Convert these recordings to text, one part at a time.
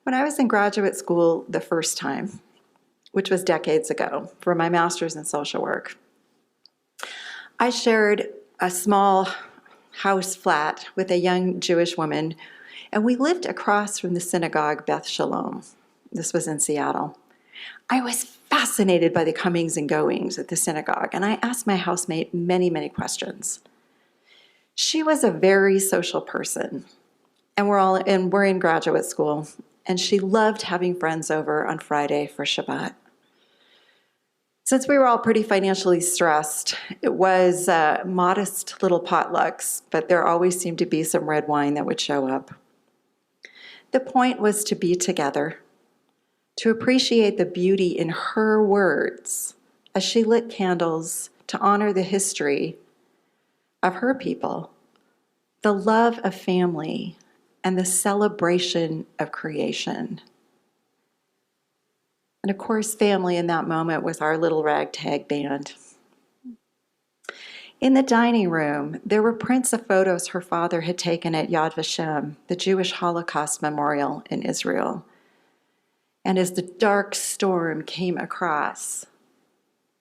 When I was in graduate school the first time, which was decades ago, for my master's in social work, I shared a small house flat with a young Jewish woman, and we lived across from the synagogue Beth Shalom. This was in Seattle. I was fascinated by the comings and goings at the synagogue, and I asked my housemate many, many questions. She was a very social person, and we're in graduate school, and she loved having friends over on Friday for Shabbat. Since we were all pretty financially stressed, it was modest little potlucks, but there always seemed to be some red wine that would show up. The point was to be together, to appreciate the beauty in her words as she lit candles to honor the history of her people, the love of family, and the celebration of creation. And of course, family in that moment was our little ragtag band. In the dining room, there were prints of photos her father had taken at Yad Vashem, the Jewish Holocaust memorial in Israel. And as the dark storm came across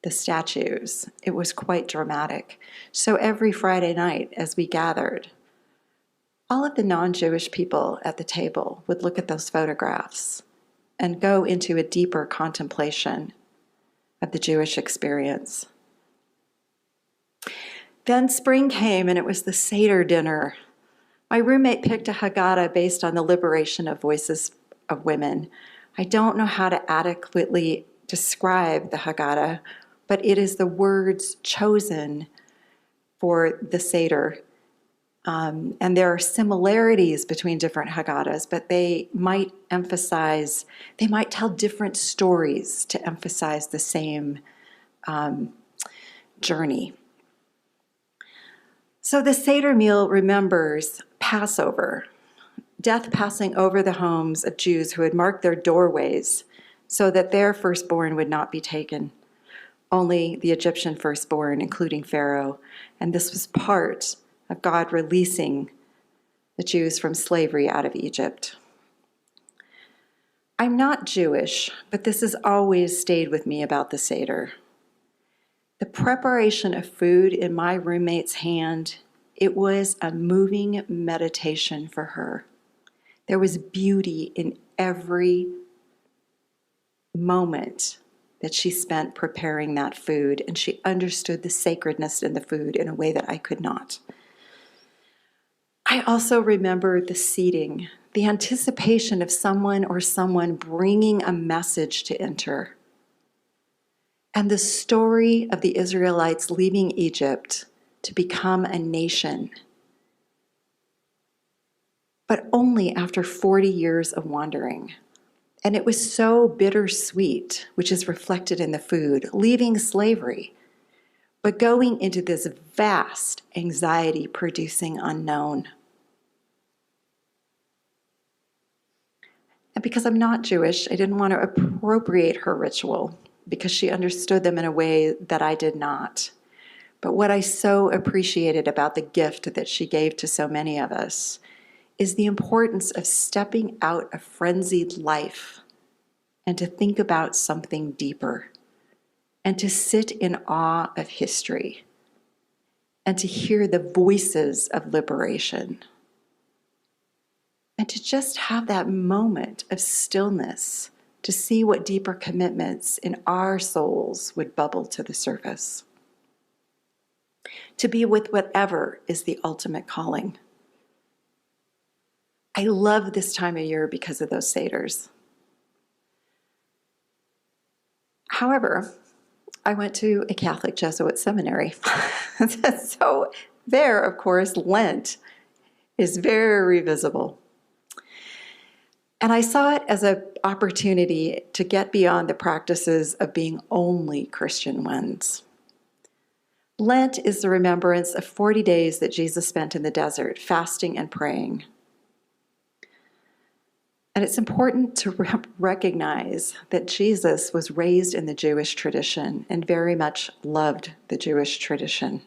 the statues, it was quite dramatic. So every Friday night as we gathered, all of the non-Jewish people at the table would look at those photographs and go into a deeper contemplation of the Jewish experience. Then spring came and it was the Seder dinner. My roommate picked a Haggadah based on the liberation of voices of women. I don't know how to adequately describe the Haggadah, but it is the words chosen for the Seder. And there are similarities between different Haggadahs, but they might tell different stories to emphasize the same journey. So the Seder meal remembers Passover, death passing over the homes of Jews who had marked their doorways so that their firstborn would not be taken, only the Egyptian firstborn, including Pharaoh. And this was part of God releasing the Jews from slavery out of Egypt. I'm not Jewish, but this has always stayed with me about the Seder. The preparation of food in my roommate's hand, it was a moving meditation for her. There was beauty in every moment that she spent preparing that food, and she understood the sacredness in the food in a way that I could not. I also remember the seating, the anticipation of someone bringing a message to enter, and the story of the Israelites leaving Egypt to become a nation, but only after 40 years of wandering. And it was so bittersweet, which is reflected in the food, leaving slavery, but going into this vast anxiety-producing unknown. And because I'm not Jewish, I didn't want to appropriate her ritual because she understood them in a way that I did not. But what I so appreciated about the gift that she gave to so many of us is the importance of stepping out of frenzied life and to think about something deeper and to sit in awe of history and to hear the voices of liberation. And to just have that moment of stillness to see what deeper commitments in our souls would bubble to the surface. To be with whatever is the ultimate calling. I love this time of year because of those Seders. However, I went to a Catholic Jesuit seminary. So there, of course, Lent is very visible. And I saw it as an opportunity to get beyond the practices of being only Christian ones. Lent is the remembrance of 40 days that Jesus spent in the desert, fasting and praying. And it's important to recognize that Jesus was raised in the Jewish tradition and very much loved the Jewish tradition.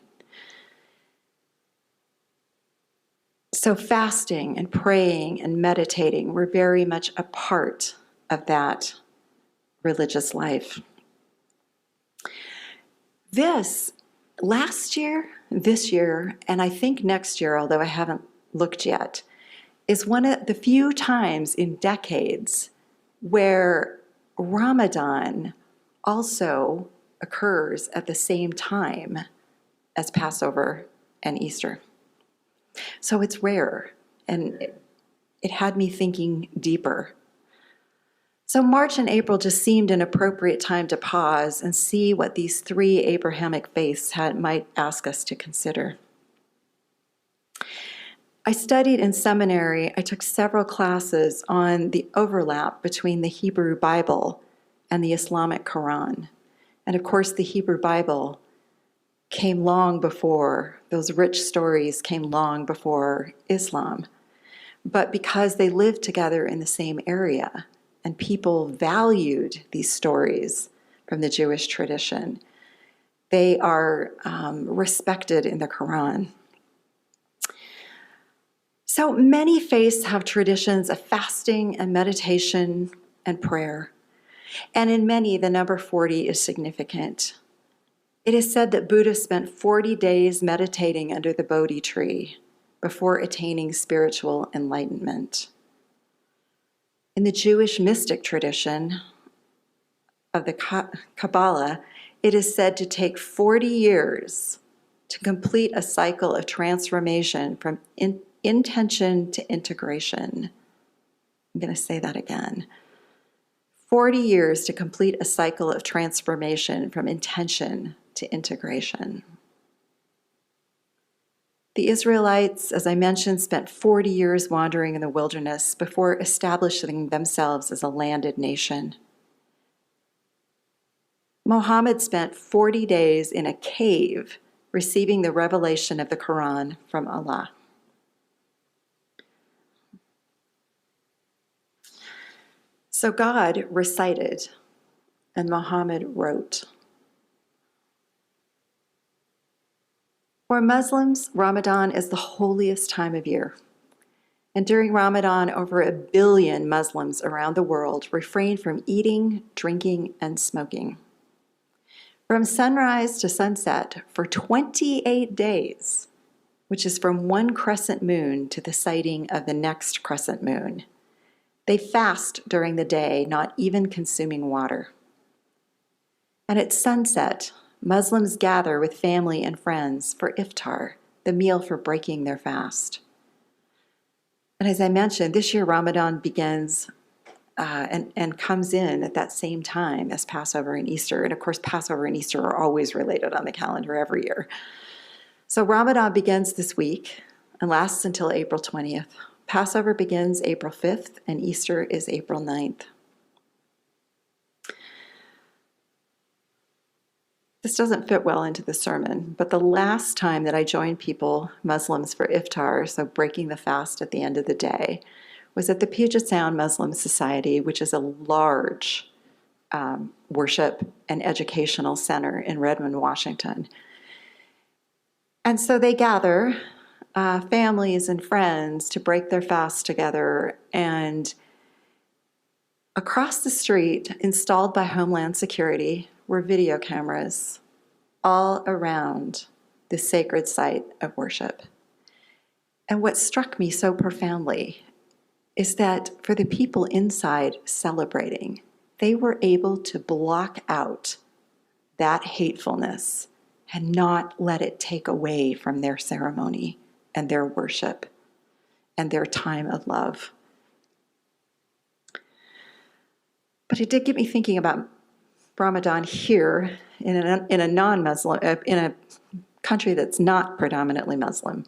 So fasting and praying and meditating were very much a part of that religious life. This year, and I think next year, although I haven't looked yet, is one of the few times in decades where Ramadan also occurs at the same time as Passover and Easter. So it's rare, and it had me thinking deeper. So March and April just seemed an appropriate time to pause and see what these three Abrahamic faiths might ask us to consider. I studied in seminary. I took several classes on the overlap between the Hebrew Bible and the Islamic Quran. And of course, the Hebrew Bible came long before, those rich stories came long before Islam. But because they lived together in the same area, and people valued these stories from the Jewish tradition, they are respected in the Quran. So many faiths have traditions of fasting and meditation and prayer. And in many, the number 40 is significant. It is said that Buddha spent 40 days meditating under the Bodhi tree before attaining spiritual enlightenment. In the Jewish mystic tradition of the Kabbalah, it is said to take 40 years to complete a cycle of transformation from intention to integration. I'm going to say that again. 40 years to complete a cycle of transformation from intention to integration. The Israelites, as I mentioned, spent 40 years wandering in the wilderness before establishing themselves as a landed nation. Muhammad spent 40 days in a cave receiving the revelation of the Quran from Allah. So God recited and Muhammad wrote. For Muslims, Ramadan is the holiest time of year. And during Ramadan, over 1 billion Muslims around the world refrain from eating, drinking, and smoking. From sunrise to sunset for 28 days, which is from one crescent moon to the sighting of the next crescent moon, they fast during the day, not even consuming water. And at sunset, Muslims gather with family and friends for iftar, the meal for breaking their fast. And as I mentioned, this year Ramadan begins and comes in at that same time as Passover and Easter. And of course, Passover and Easter are always related on the calendar every year. So Ramadan begins this week and lasts until April 20th. Passover begins April 5th and Easter is April 9th. This doesn't fit well into the sermon, but the last time that I joined people, Muslims, for iftar, so breaking the fast at the end of the day, was at the Puget Sound Muslim Society, which is a large worship and educational center in Redmond, Washington. And so they gather families and friends to break their fast together, and across the street, installed by Homeland Security, were video cameras all around the sacred site of worship. And what struck me so profoundly is that for the people inside celebrating, they were able to block out that hatefulness and not let it take away from their ceremony and their worship and their time of love. But it did get me thinking about Ramadan here in a non-Muslim, in a country that's not predominantly Muslim,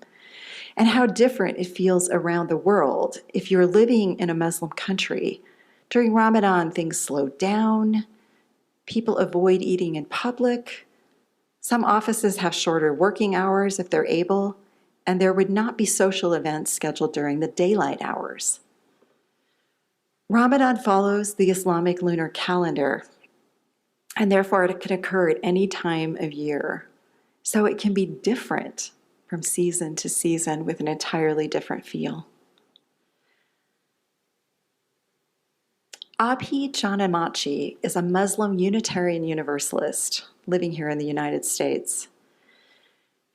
and how different it feels around the world. If you're living in a Muslim country, during Ramadan, things slow down, people avoid eating in public, some offices have shorter working hours if they're able, and there would not be social events scheduled during the daylight hours. Ramadan follows the Islamic lunar calendar, and therefore it can occur at any time of year. So it can be different from season to season with an entirely different feel. Abhi Janamachi is a Muslim Unitarian Universalist living here in the United States.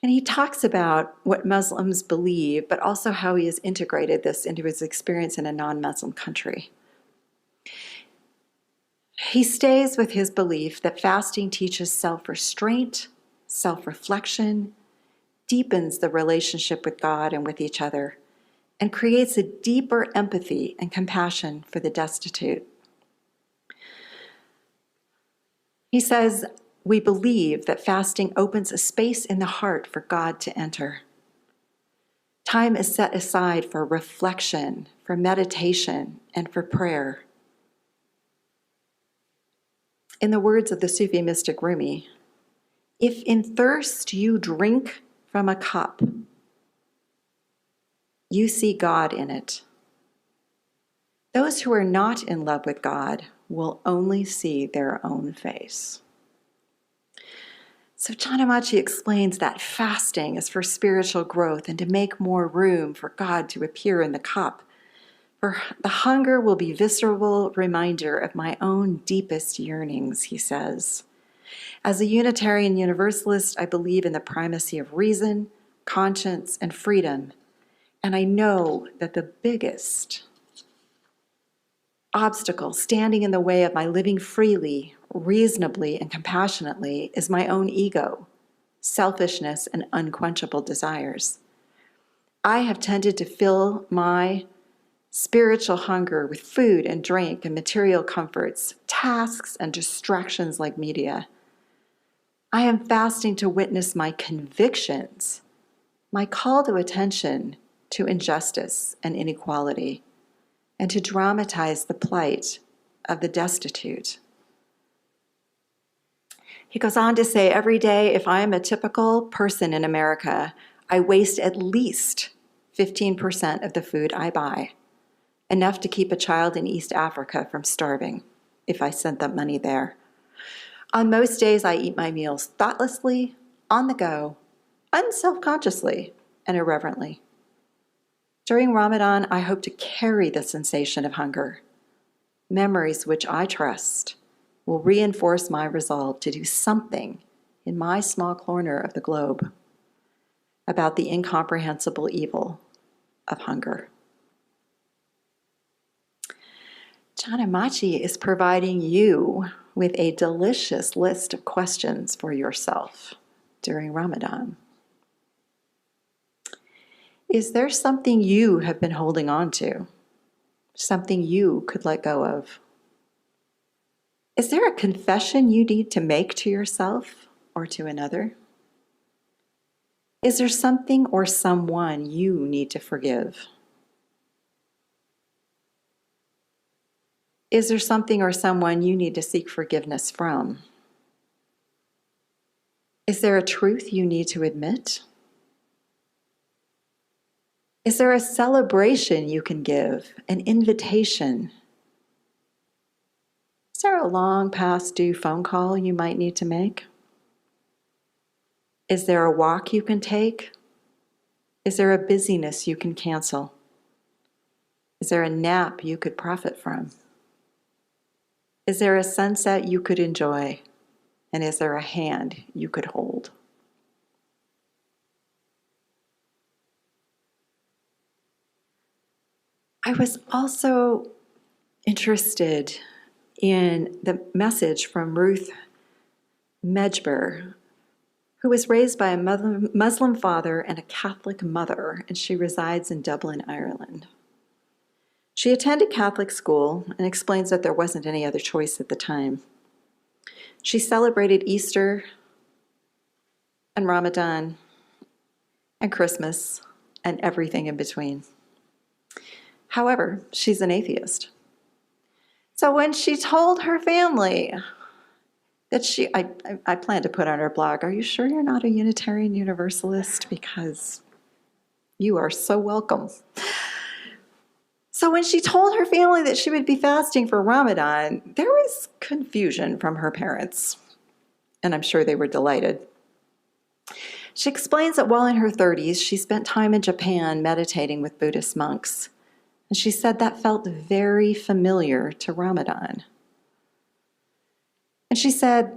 And he talks about what Muslims believe, but also how he has integrated this into his experience in a non-Muslim country. He stays with his belief that fasting teaches self-restraint, self-reflection, deepens the relationship with God and with each other, and creates a deeper empathy and compassion for the destitute. He says, we believe that fasting opens a space in the heart for God to enter. Time is set aside for reflection, for meditation, and for prayer. In the words of the Sufi mystic Rumi, if in thirst you drink from a cup, you see God in it. Those who are not in love with God will only see their own face. So Janamachi explains that fasting is for spiritual growth and to make more room for God to appear in the cup. For the hunger will be a visceral reminder of my own deepest yearnings, he says. As a Unitarian Universalist, I believe in the primacy of reason, conscience, and freedom. And I know that the biggest obstacle standing in the way of my living freely, reasonably, and compassionately is my own ego, selfishness, and unquenchable desires. I have tended to fill my spiritual hunger with food and drink and material comforts, tasks and distractions like media. I am fasting to witness my convictions, my call to attention to injustice and inequality, and to dramatize the plight of the destitute. He goes on to say, every day, if I am a typical person in America, I waste at least 15% of the food I buy, enough to keep a child in East Africa from starving if I sent that money there. On most days, I eat my meals thoughtlessly, on the go, unselfconsciously, and irreverently. During Ramadan, I hope to carry the sensation of hunger, memories which I trust will reinforce my resolve to do something in my small corner of the globe about the incomprehensible evil of hunger. Janamachi is providing you with a delicious list of questions for yourself during Ramadan. Is there something you have been holding on to? Something you could let go of? Is there a confession you need to make to yourself or to another? Is there something or someone you need to forgive? Is there something or someone you need to seek forgiveness from? Is there a truth you need to admit? Is there a celebration you can give, an invitation? Is there a long past due phone call you might need to make? Is there a walk you can take? Is there a busyness you can cancel? Is there a nap you could profit from? Is there a sunset you could enjoy? And is there a hand you could hold? I was also interested in the message from Ruth Medjber, who was raised by a Muslim father and a Catholic mother, and she resides in Dublin, Ireland. She attended Catholic school and explains that there wasn't any other choice at the time. She celebrated Easter and Ramadan and Christmas and everything in between. However, she's an atheist. So when she told her family that I plan to put on her blog, are you sure you're not a Unitarian Universalist? Because you are so welcome. So when she told her family that she would be fasting for Ramadan, there was confusion from her parents, and I'm sure they were delighted. She explains that while in her 30s, she spent time in Japan meditating with Buddhist monks. And she said that felt very familiar to Ramadan. And she said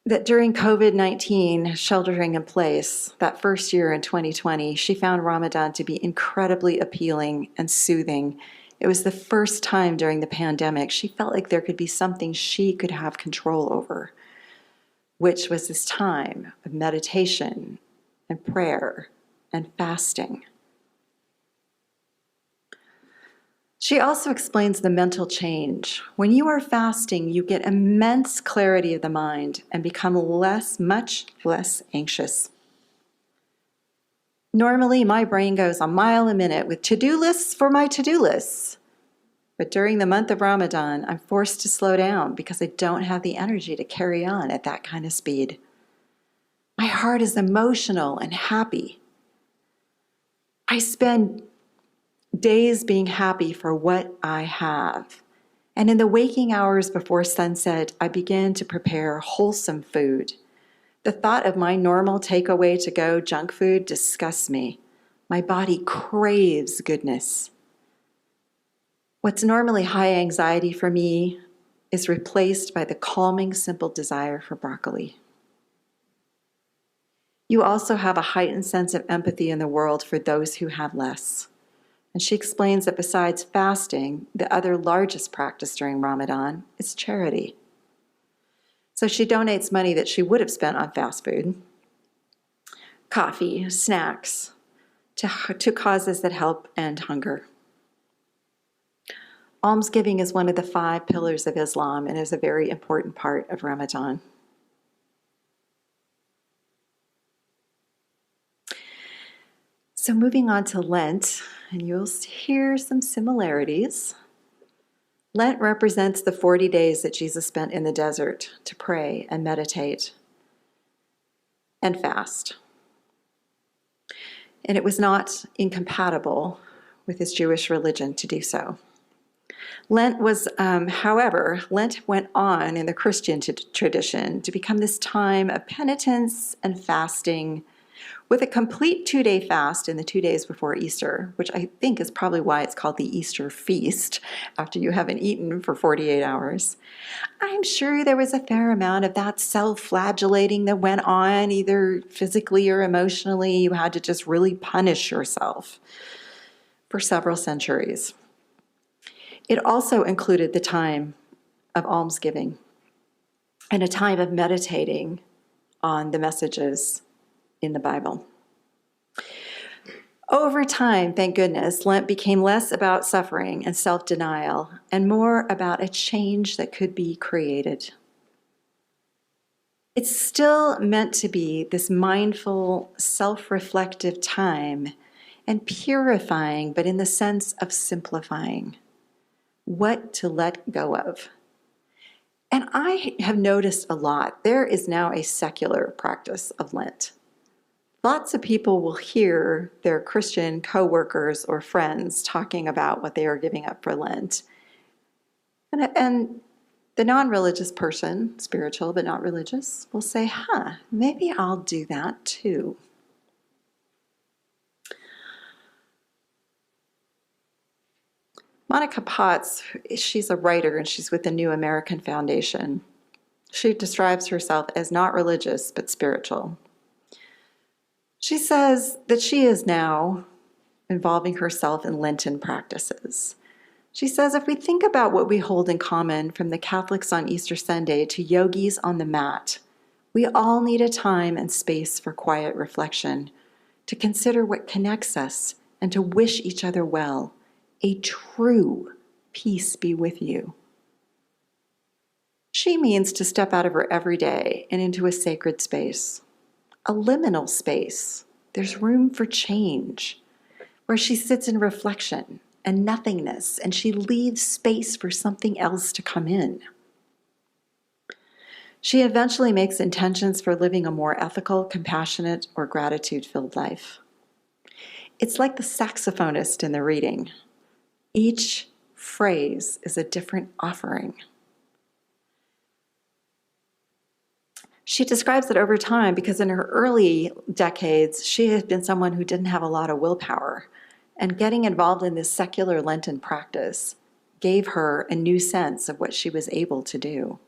that during COVID-19 sheltering in place, that first year in 2020, she found Ramadan to be incredibly appealing and soothing. It was the first time during the pandemic she felt like there could be something she could have control over, which was this time of meditation and prayer and fasting. She also explains the mental change. When you are fasting, you get immense clarity of the mind and become much less anxious. Normally, my brain goes a mile a minute with to-do lists for my to-do lists. But during the month of Ramadan, I'm forced to slow down because I don't have the energy to carry on at that kind of speed. My heart is emotional and happy. I spend days being happy for what I have. And in the waking hours before sunset, I begin to prepare wholesome food. The thought of my normal takeaway to go junk food disgusts me. My body craves goodness. What's normally high anxiety for me is replaced by the calming, simple desire for broccoli. You also have a heightened sense of empathy in the world for those who have less. And she explains that besides fasting, the other largest practice during Ramadan is charity. So she donates money that she would have spent on fast food, coffee, snacks, to causes that help end hunger. Almsgiving is one of the 5 pillars of Islam and is a very important part of Ramadan. So moving on to Lent, and you'll hear some similarities. Lent represents the 40 days that Jesus spent in the desert to pray and meditate and fast. And it was not incompatible with his Jewish religion to do so. Lent went on in the Christian tradition to become this time of penitence and fasting, with a complete 2-day fast in the 2 days before Easter, which I think is probably why it's called the Easter feast, after you haven't eaten for 48 hours. I'm sure there was a fair amount of that self-flagellating that went on, either physically or emotionally. You had to just really punish yourself for several centuries. It also included the time of almsgiving and a time of meditating on the messages in the Bible. Over time, thank goodness, Lent became less about suffering and self-denial and more about a change that could be created. It's still meant to be this mindful, self-reflective time and purifying, but in the sense of simplifying. What to let go of. And I have noticed a lot, there is now a secular practice of Lent. Lots of people will hear their Christian coworkers or friends talking about what they are giving up for Lent. And the non-religious person, spiritual but not religious, will say, maybe I'll do that too. Monica Potts, she's a writer and she's with the New American Foundation. She describes herself as not religious but spiritual. She says that she is now involving herself in Lenten practices. She says if we think about what we hold in common, from the Catholics on Easter Sunday to yogis on the mat, we all need a time and space for quiet reflection, to consider what connects us and to wish each other well. A true peace be with you. She means to step out of her everyday and into a sacred space, a liminal space. There's room for change, where she sits in reflection and nothingness, and she leaves space for something else to come in. She eventually makes intentions for living a more ethical, compassionate, or gratitude-filled life. It's like the saxophonist in the reading. Each phrase is a different offering. She describes it over time because in her early decades, she had been someone who didn't have a lot of willpower. And getting involved in this secular Lenten practice gave her a new sense of what she was able to do.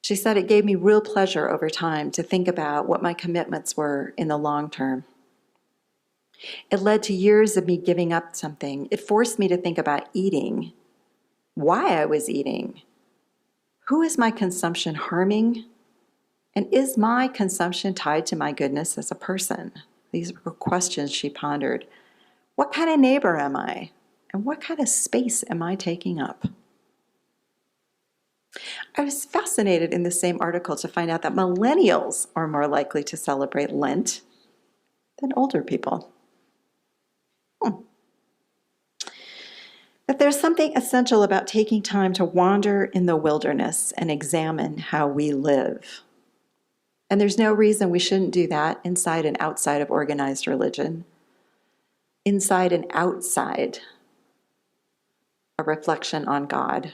She said, it gave me real pleasure over time to think about what my commitments were in the long term. It led to years of me giving up something. It forced me to think about eating, why I was eating, who is my consumption harming, and is my consumption tied to my goodness as a person? These were questions she pondered. What kind of neighbor am I? And what kind of space am I taking up? I was fascinated in the same article to find out that millennials are more likely to celebrate Lent than older people. That there's something essential about taking time to wander in the wilderness and examine how we live. And there's no reason we shouldn't do that inside and outside of organized religion, inside and outside a reflection on God.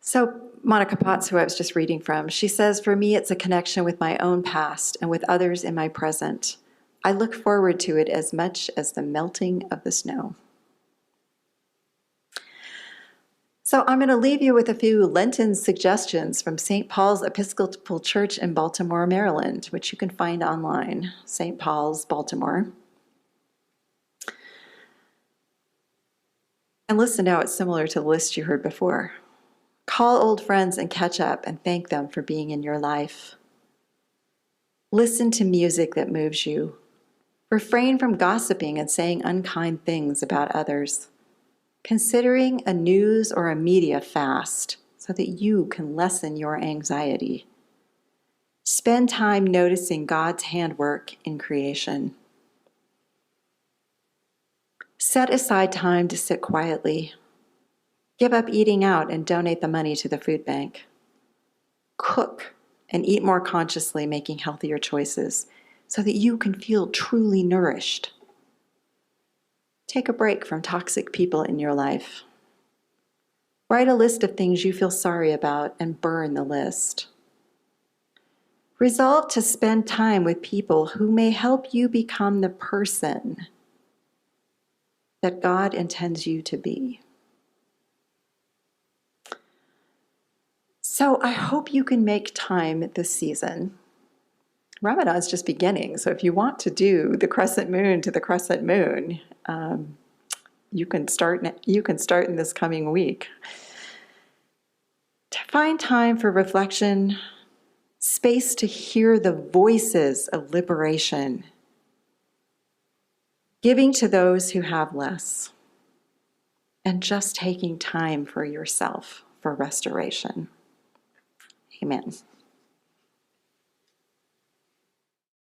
So Monica Potts, who I was just reading from, she says, for me, it's a connection with my own past and with others in my present. I look forward to it as much as the melting of the snow. So I'm going to leave you with a few Lenten suggestions from St. Paul's Episcopal Church in Baltimore, Maryland, which you can find online, St. Paul's, Baltimore. And listen now, it's similar to the list you heard before. Call old friends and catch up and thank them for being in your life. Listen to music that moves you. Refrain from gossiping and saying unkind things about others. Considering a news or a media fast so that you can lessen your anxiety. Spend time noticing God's handwork in creation. Set aside time to sit quietly. Give up eating out and donate the money to the food bank. Cook and eat more consciously, making healthier choices so that you can feel truly nourished. Take a break from toxic people in your life. Write a list of things you feel sorry about and burn the list. Resolve to spend time with people who may help you become the person that God intends you to be. So I hope you can make time this season. Ramadan is just beginning, so if you want to do the crescent moon to the crescent moon, you can start in this coming week. To find time for reflection, space to hear the voices of liberation, giving to those who have less, and just taking time for yourself for restoration. Amen.